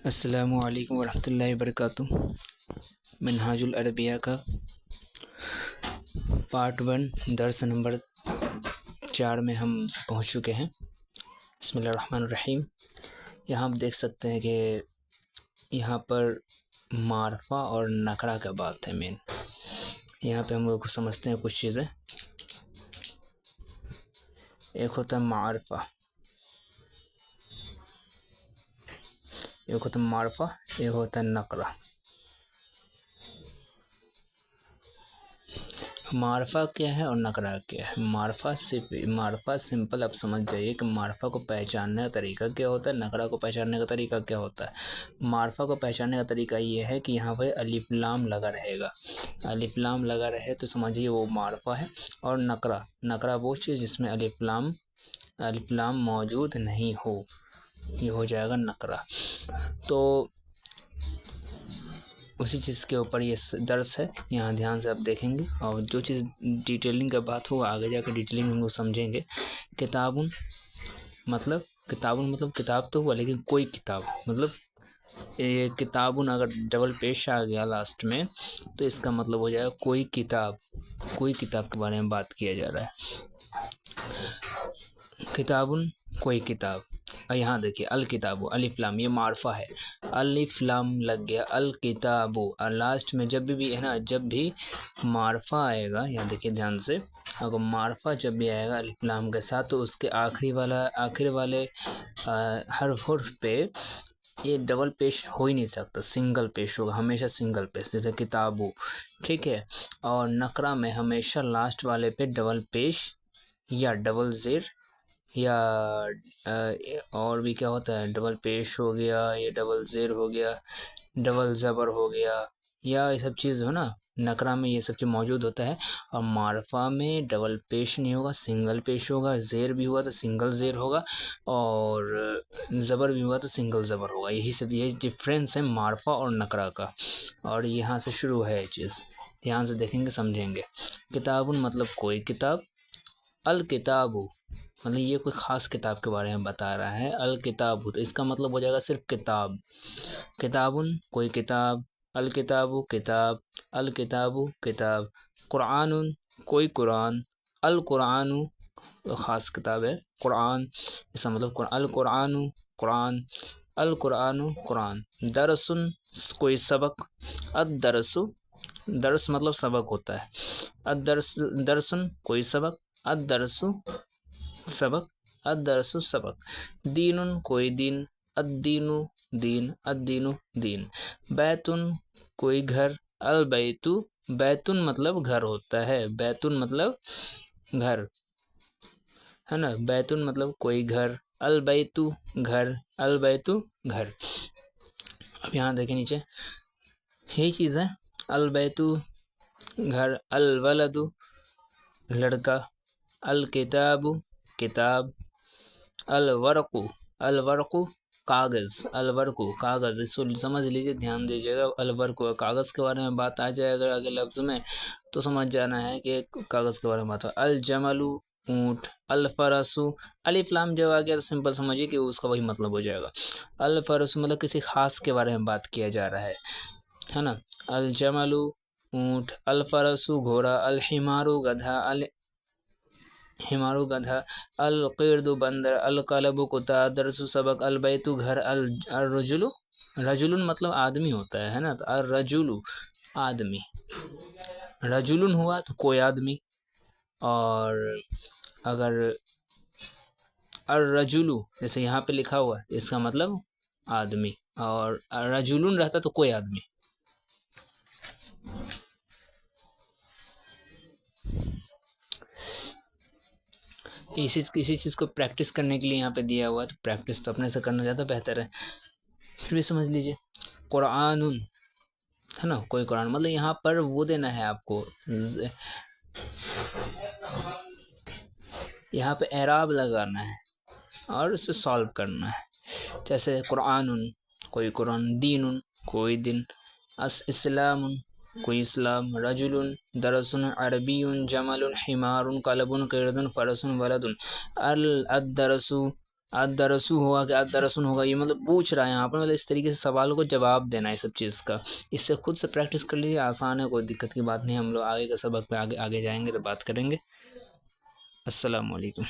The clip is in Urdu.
السلام علیکم ورحمۃ اللہ وبرکاتہ۔ منہاج العربیہ کا پارٹ 1 درس نمبر 4 میں ہم پہنچ چکے ہیں۔ بسم اللہ الرحمن الرحیم۔ یہاں آپ دیکھ سکتے ہیں کہ یہاں پر معرفہ اور نکرہ کا بات ہے مین۔ یہاں پہ ہم لوگ سمجھتے ہیں کچھ چیزیں۔ ایک ہوتا ہے معرفہ، ایک ہوتا ہے معرفہ، ایک ہوتا ہے نکرہ۔ معرفہ کیا ہے اور نکرہ کیا ہے؟ معرفہ سمپل آپ سمجھ جائیے کہ معرفہ کو پہچاننے کا طریقہ کیا ہوتا ہے، نکرہ کو پہچاننے کا طریقہ کیا ہوتا ہے۔ معرفہ کو پہچاننے کا طریقہ یہ ہے کہ یہاں پہ الف لام لگا رہے گا، الف لام لگا رہے تو سمجھیے وہ معرفہ ہے۔ اور نکرہ وہ چیز جس میں الف لام موجود نہیں ہو، یہ ہو جائے گا نکرہ۔ تو اسی چیز کے اوپر یہ درس ہے، یہاں دھیان سے آپ دیکھیں گے، اور جو چیز ڈیٹیلنگ کا بات ہو آگے جا کے ڈیٹیلنگ ہم لوگ سمجھیں گے۔ کتابن مطلب کتاب تو ہوا، لیکن کوئی کتاب مطلب کتابن اگر ڈبل پیش آ گیا لاسٹ میں تو اس کا مطلب ہو جائے گا کوئی کتاب کے بارے میں بات کیا جا رہا ہے۔ کتابن کوئی کتاب، اور یہاں دیکھیے الکتاب الف لام یہ معرفہ ہے، الف لام لگ گیا الکتاب، اور لاسٹ میں جب بھی ہے نا، جب بھی معرفہ آئے گا، یہاں دیکھیے دھیان سے، اگر معرفہ جب بھی آئے گا الف لام کے ساتھ تو اس کے آخر والے حرف پہ یہ ڈبل پیش ہو ہی نہیں سکتا، سنگل پیش ہوگا، ہمیشہ سنگل پیش، جیسے کتابو، ٹھیک ہے۔ اور نکرہ میں ہمیشہ لاسٹ والے پہ ڈبل پیش یا ڈبل زیر یا اور بھی کیا ہوتا ہے، ڈبل پیش ہو گیا، یا ڈبل زیر ہو گیا، ڈبل زبر ہو گیا، یا یہ سب چیز ہو نا، نکرہ میں یہ سب چیز موجود ہوتا ہے۔ اور معرفہ میں ڈبل پیش نہیں ہوگا، سنگل پیش ہوگا، زیر بھی ہوا تو سنگل زیر ہوگا، اور زبر بھی ہوا تو سنگل زبر ہوگا۔ یہی ڈفرینس ہے معرفہ اور نکرہ کا، اور یہاں سے شروع ہے یہ چیز، دھیان سے دیکھیں گے سمجھیں گے۔ کتابن مطلب کوئی کتاب، الکتاب مطلب یہ کوئی خاص کتاب کے بارے میں بتا رہا ہے، الکتاب تو اس کا مطلب ہو جائے گا صرف کتاب۔ کتابن کوئی کتاب، الکتاب کتاب، الکتاب کتاب، قرآن کوئی قرآن، القرآن خاص کتاب ہے قرآن، اس کا مطلب القرآن قرآن، القرآن قرآن، درس کوئی سبق، الدرس درس مطلب سبق ہوتا ہے، درسن کوئی سبق، الدرس سبق، الدرس سبق، دین کوئی دین، الدین دین، الدین دین، بیتن کوئی گھر، البیت بیتن مطلب گھر ہوتا ہے، بیتن مطلب گھر ہے نا، بیتن مطلب کوئی گھر، البیت گھر، البیت گھر۔ اب یہاں دیکھیں نیچے یہی چیز ہے، البیت گھر، الولد لڑکا، الکتاب کتاب، الورق کاغذ، الورق کاغذ، اس کو سمجھ لیجیے، دھیان دیجیے گا، الورق کاغذ کے بارے میں بات آ جائے اگر اگلے لفظ میں تو سمجھ جانا ہے کہ کاغذ کے بارے میں بات ہو۔ الجمل اونٹ، الفرس الف لام جب آ گیا تو سمپل سمجھیے کہ اس کا وہی مطلب ہو جائے گا، الفرس مطلب کسی خاص کے بارے میں بات کیا جا رہا ہے نا۔ الجمل اونٹ، الفرس گھوڑا، الحمار گدھا، گدھا، القرد بندر، القلب کتا، درس سبق، البیت گھر، الرجل رجل مطلب آدمی ہوتا ہے نا، تو الرجل آدمی، رجل ہوا تو کوئی آدمی، اور اگر الرجل جیسے یہاں پہ لکھا ہوا ہے اس کا مطلب آدمی، اور رجل رہتا تو کوئی آدمی۔ کسی چیز کو پریکٹس کرنے کے لیے یہاں پہ دیا ہوا ہے، تو پریکٹس تو اپنے سے کرنا زیادہ بہتر ہے۔ پھر بھی سمجھ لیجیے قرآن ہے نا، کوئی قرآن مطلب یہاں پر وہ دینا ہے آپ کو، یہاں پہ اعراب لگانا ہے اور اسے سالو کرنا ہے، جیسے قرآن کوئی قرآن، دین کوئی دن، اسلام کوئی اسلام، رجل درس، عربی جمل، حمار قلب، قرد فرس ولد، الدرس ادرسو ہوگا کہ ادرسن ہوگا، یہ مطلب پوچھ رہا ہے یہاں پر، مطلب اس طریقے سے سوالوں کو جواب دینا ہے سب چیز کا. اس سے خود سے پریکٹس کر لیجیے، آسان ہے، کوئی دقت کی بات نہیں. ہم لوگ آگے کے سبق پہ آگے جائیں گے تو بات کریں گے. السلام علیکم.